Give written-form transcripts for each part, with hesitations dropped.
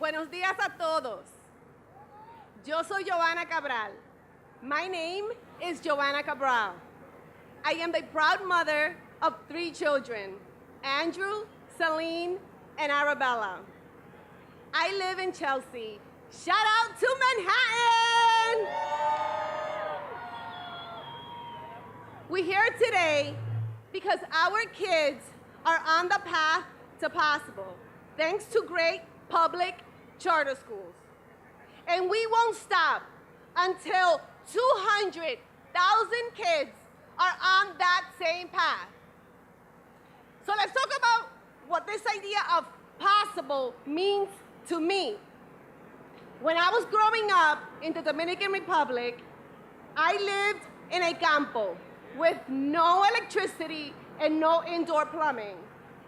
Buenos días a todos. Yo soy Johanna Cabral. My name is Johanna Cabral. I am the proud mother of 3 children, Andrew, Celine, and Arabella. I live in Chelsea. Shout out to Manhattan! We're here today because our kids are on the path to possible, thanks to great public charter schools. And we won't stop until 200,000 kids are on that same path. So let's talk about what this idea of possible means to me. When I was growing up in the Dominican Republic, I lived in a campo with no electricity and no indoor plumbing.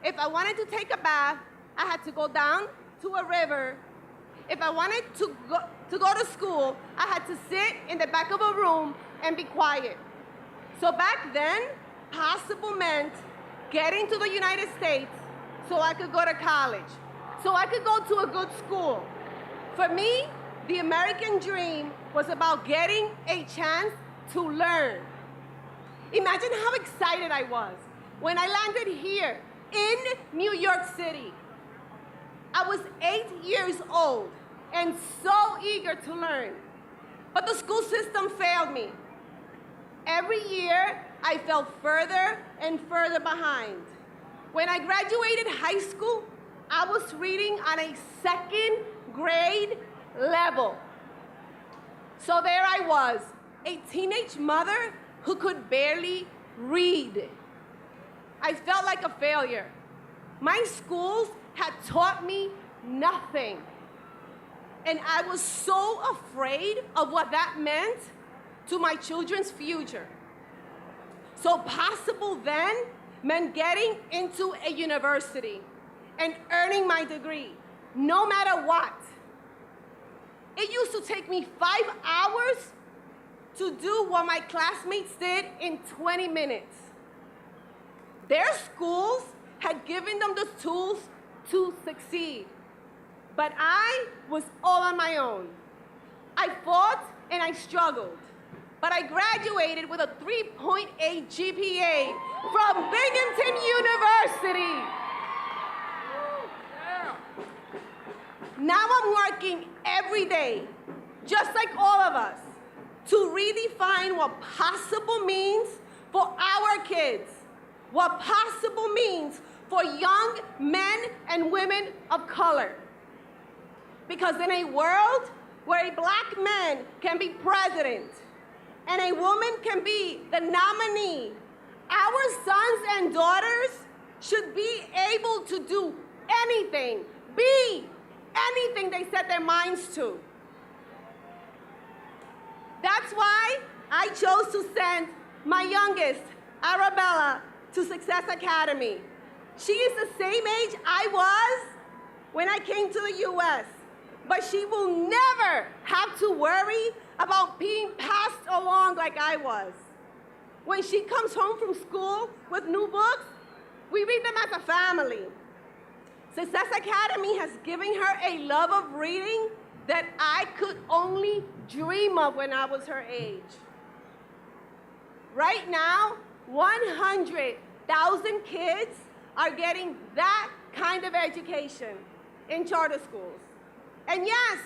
If I wanted to take a bath, I had to go down to a river. If I wanted to go to school, I had to sit in the back of a room and be quiet. So back then, possible meant getting to the United States so I could go to college, so I could go to a good school. For me, the American dream was about getting a chance to learn. Imagine how excited I was when I landed here in New York City. I was 8 years old and so eager to learn, but the school system failed me. Every year, I fell further and further behind. When I graduated high school, I was reading on a 2nd grade level. So there I was, a teenage mother who could barely read. I felt like a failure. My schools had taught me nothing. And I was so afraid of what that meant to my children's future. So possible then meant getting into a university and earning my degree, no matter what. It used to take me 5 hours to do what my classmates did in 20 minutes. Their schools had given them the tools to succeed, but I was all on my own. I fought and I struggled, but I graduated with a 3.8 GPA from Binghamton University. Now I'm working every day, just like all of us, to redefine what possible means for our kids, what possible means for young men and women of color. Because in a world where a black man can be president and a woman can be the nominee, our sons and daughters should be able to do anything, be anything they set their minds to. That's why I chose to send my youngest, Arabella, to Success Academy. She is the same age I was when I came to the US, but she will never have to worry about being passed along like I was. When she comes home from school with new books, we read them as a family. Success Academy has given her a love of reading that I could only dream of when I was her age. Right now, 100,000 kids are getting that kind of education in charter schools. And yes,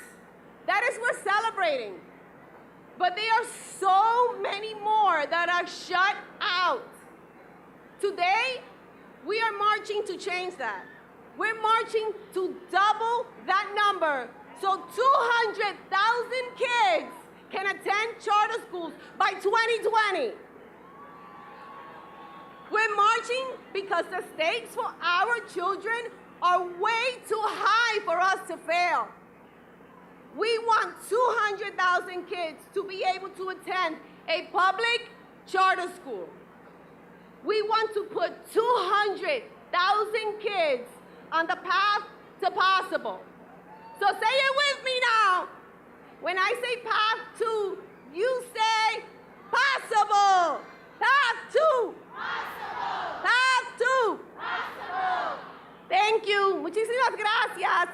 that is worth celebrating. But there are so many more that are shut out. Today, we are marching to change that. We're marching to double that number so 200,000 kids can attend charter schools by 2020. We're marching because the stakes for our children are way too high for us to fail. We want 200,000 kids to be able to attend a public charter school. We want to put 200,000 kids on the path to possible. So say it with me now. When I say path to, you say possible. Path to. Possible. Path to. Possible. Thank you. Muchísimas gracias.